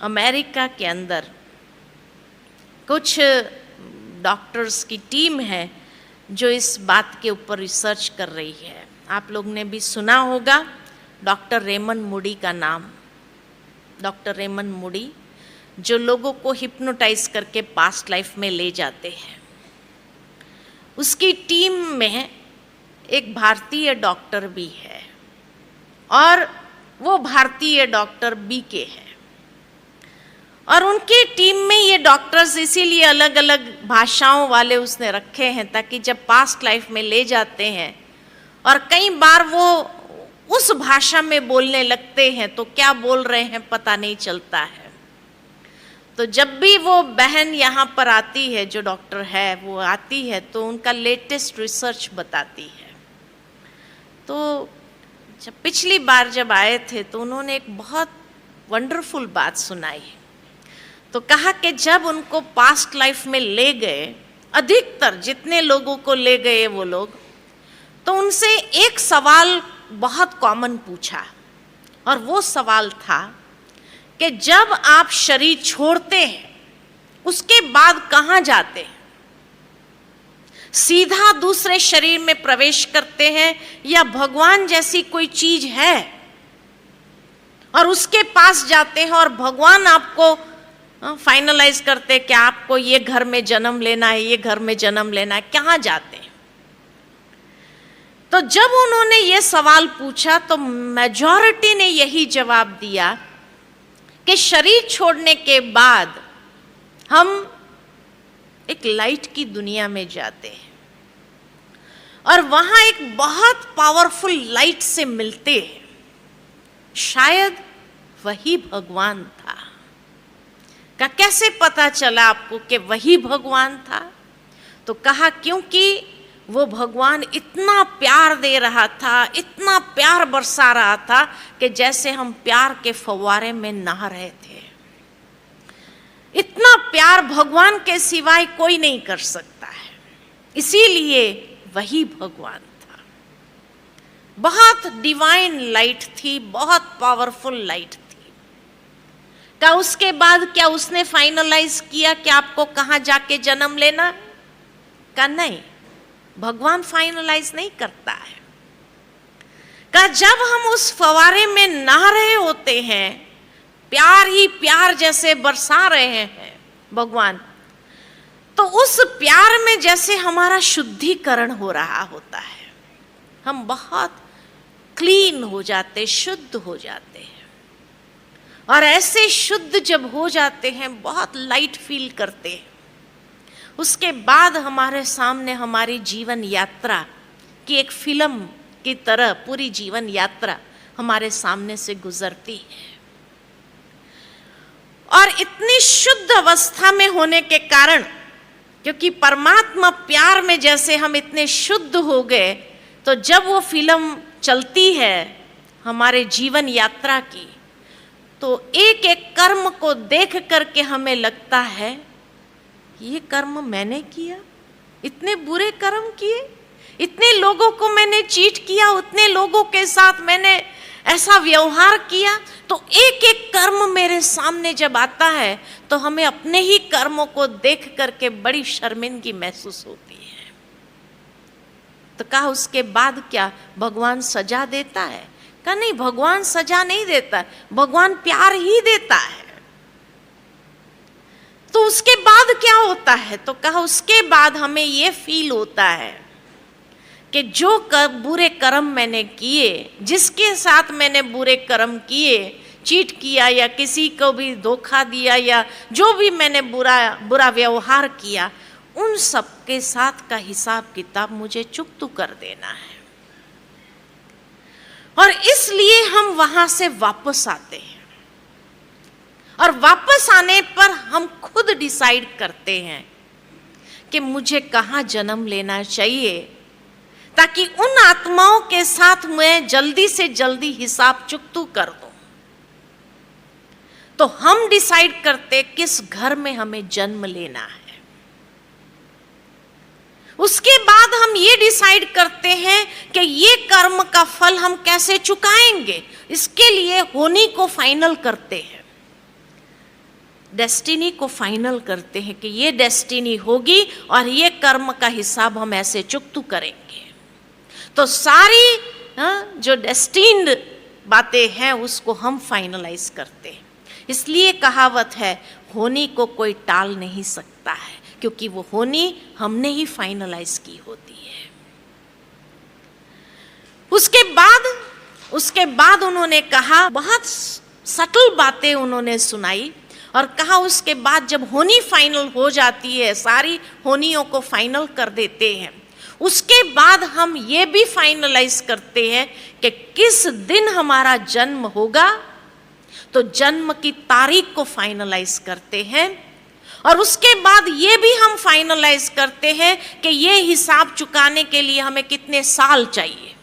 America के अंदर कुछ डॉक्टर्स की टीम है जो इस बात के ऊपर रिसर्च कर रही है। आप लोग ने भी सुना होगा डॉक्टर रेमंड मूडी का नाम। डॉक्टर रेमंड मूडी जो लोगों को हिप्नोटाइज करके पास्ट लाइफ में ले जाते हैं, उसकी टीम में एक भारतीय डॉक्टर भी है और वो भारतीय डॉक्टर बीके है। और उनकी टीम में ये डॉक्टर्स इसीलिए अलग अलग भाषाओं वाले उसने रखे हैं ताकि जब पास्ट लाइफ में ले जाते हैं और कई बार वो उस भाषा में बोलने लगते हैं तो क्या बोल रहे हैं पता नहीं चलता है। तो जब भी वो बहन यहाँ पर आती है, जो डॉक्टर है वो आती है, तो उनका लेटेस्ट रिसर्च बताती है। तो जब पिछली बार जब आए थे तो उन्होंने एक बहुत वंडरफुल बात सुनाई। तो कहा कि जब उनको पास्ट लाइफ में ले गए, अधिकतर जितने लोगों को ले गए वो लोग, तो उनसे एक सवाल बहुत कॉमन पूछा और वो सवाल था कि जब आप शरीर छोड़ते हैं उसके बाद कहाँ जाते हैं? सीधा दूसरे शरीर में प्रवेश करते हैं या भगवान जैसी कोई चीज है और उसके पास जाते हैं और भगवान आपको फाइनलाइज करते कि आपको ये घर में जन्म लेना है, ये घर में जन्म लेना है, कहाँ जाते हैं? तो जब उन्होंने ये सवाल पूछा तो मेजॉरिटी ने यही जवाब दिया कि शरीर छोड़ने के बाद हम एक लाइट की दुनिया में जाते हैं और वहां एक बहुत पावरफुल लाइट से मिलते हैं। शायद वही भगवान था। का कैसे पता चला आपको कि वही भगवान था? तो कहा क्योंकि वो भगवान इतना प्यार दे रहा था, इतना प्यार बरसा रहा था कि जैसे हम प्यार के फव्वारे में नहा रहे थे। इतना प्यार भगवान के सिवाय कोई नहीं कर सकता है, इसीलिए वही भगवान था। बहुत डिवाइन लाइट थी, बहुत पावरफुल लाइट थी। का उसके बाद क्या उसने फाइनलाइज किया कि आपको कहाँ जाके जन्म लेना? का नहीं, भगवान फाइनलाइज नहीं करता है। का जब हम उस फवारे में नहा रहे होते हैं, प्यार ही प्यार जैसे बरसा रहे हैं भगवान, तो उस प्यार में जैसे हमारा शुद्धिकरण हो रहा होता है, हम बहुत क्लीन हो जाते, शुद्ध हो जाते हैं। और ऐसे शुद्ध जब हो जाते हैं, बहुत लाइट फील करते हैं, उसके बाद हमारे सामने हमारी जीवन यात्रा की एक फिल्म की तरह पूरी जीवन यात्रा हमारे सामने से गुजरती है। और इतनी शुद्ध अवस्था में होने के कारण, क्योंकि परमात्मा प्यार में जैसे हम इतने शुद्ध हो गए, तो जब वो फिल्म चलती है हमारे जीवन यात्रा की, तो एक एक कर्म को देख करके हमें लगता है ये कर्म मैंने किया, इतने बुरे कर्म किए, इतने लोगों को मैंने चीट किया, उतने लोगों के साथ मैंने ऐसा व्यवहार किया। तो एक एक कर्म मेरे सामने जब आता है तो हमें अपने ही कर्मों को देख करके बड़ी शर्मिंदगी महसूस होती है। तो कहा उसके बाद क्या भगवान सजा देता है? कहा नहीं, भगवान सजा नहीं देता, भगवान प्यार ही देता है। तो उसके बाद क्या होता है? तो कहा उसके बाद हमें ये फील होता है कि जो बुरे कर्म मैंने किए, जिसके साथ मैंने बुरे कर्म किए, चीट किया या किसी को भी धोखा दिया या जो भी मैंने बुरा व्यवहार किया, उन सब के साथ का हिसाब किताब मुझे चुकता कर देना है। और इसलिए हम वहां से वापस आते हैं और वापस आने पर हम खुद डिसाइड करते हैं कि मुझे कहाँ जन्म लेना चाहिए, ताकि उन आत्माओं के साथ मैं जल्दी से जल्दी हिसाब चुकता कर दूं। तो हम डिसाइड करते किस घर में हमें जन्म लेना है। उसके बाद हम ये डिसाइड करते हैं कि ये कर्म का फल हम कैसे चुकाएंगे, इसके लिए होनी को फाइनल करते हैं। डेस्टिनी को फाइनल करते हैं कि ये डेस्टिनी होगी और ये कर्म का हिसाब हम ऐसे चुकतू करेंगे। तो सारी जो डेस्टिन्ड बातें हैं उसको हम फाइनलाइज करते हैं। इसलिए कहावत है, होनी को कोई टाल नहीं सकता है, क्योंकि वो होनी हमने ही फाइनलाइज की होती है। उसके बाद उन्होंने कहा, बहुत सटल बातें उन्होंने सुनाई और कहा उसके बाद जब होनी फाइनल हो जाती है, सारी होनियों को फाइनल कर देते हैं, उसके बाद हम ये भी फाइनलाइज करते हैं कि किस दिन हमारा जन्म होगा। तो जन्म की तारीख को फाइनलाइज करते हैं और उसके बाद ये भी हम फाइनलाइज करते हैं कि ये हिसाब चुकाने के लिए हमें कितने साल चाहिए।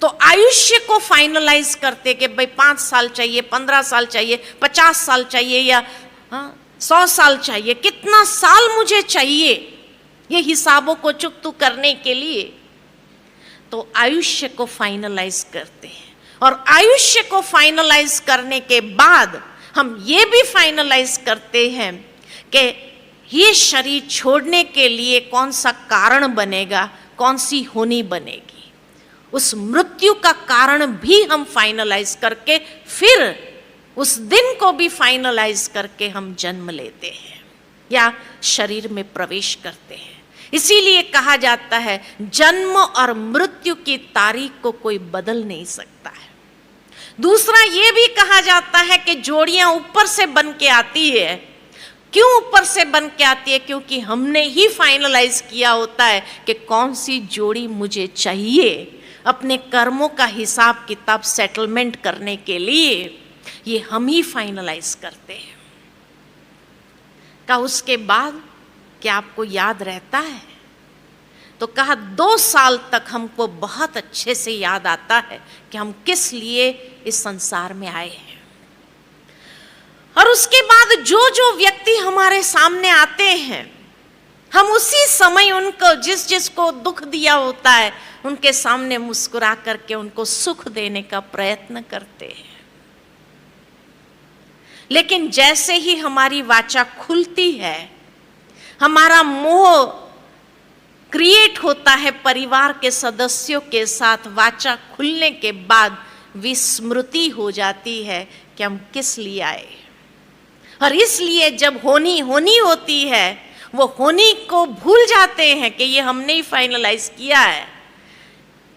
तो आयुष्य को फाइनलाइज करते कि भाई 5 साल चाहिए, 15 साल चाहिए, 50 साल चाहिए या 100 साल चाहिए, कितना साल मुझे चाहिए ये हिसाबों को चुकतू करने के लिए। तो आयुष्य को फाइनलाइज करते हैं और आयुष्य को फाइनलाइज करने के बाद हम ये भी फाइनलाइज करते हैं कि ये शरीर छोड़ने के लिए कौन सा कारण बनेगा, कौन सी होनी बनेगी। उस मृत्यु का कारण भी हम फाइनलाइज करके फिर उस दिन को भी फाइनलाइज करके हम जन्म लेते हैं या शरीर में प्रवेश करते हैं। इसीलिए कहा जाता है जन्म और मृत्यु की तारीख को कोई बदल नहीं सकता है। दूसरा ये भी कहा जाता है कि जोड़ियां ऊपर से बन के आती है। क्यों ऊपर से बन के आती है? क्योंकि हमने ही फाइनलाइज किया होता है कि कौन सी जोड़ी मुझे चाहिए अपने कर्मों का हिसाब किताब सेटलमेंट करने के लिए। ये हम ही फाइनलाइज करते हैं। का उसके बाद क्या आपको याद रहता है? तो कहा 2 साल तक हमको बहुत अच्छे से याद आता है कि हम किस लिए इस संसार में आए हैं। और उसके बाद जो जो व्यक्ति हमारे सामने आते हैं, हम उसी समय उनको जिसको दुख दिया होता है उनके सामने मुस्कुरा करके उनको सुख देने का प्रयत्न करते हैं। लेकिन जैसे ही हमारी वाचा खुलती है, हमारा मोह क्रिएट होता है परिवार के सदस्यों के साथ, वाचा खुलने के बाद विस्मृति हो जाती है कि हम किस लिए आए। और इसलिए जब होनी होती है, वो होनी को भूल जाते हैं कि ये हमने ही फाइनलाइज किया है।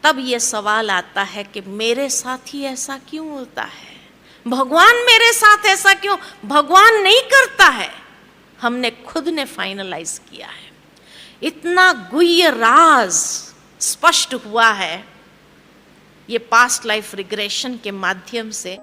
तब ये सवाल आता है कि मेरे साथ ही ऐसा क्यों होता है? भगवान मेरे साथ ऐसा क्यों? भगवान नहीं करता है, हमने खुद ने फाइनलाइज किया है। इतना गुह्य राज स्पष्ट हुआ है ये पास्ट लाइफ रिग्रेशन के माध्यम से।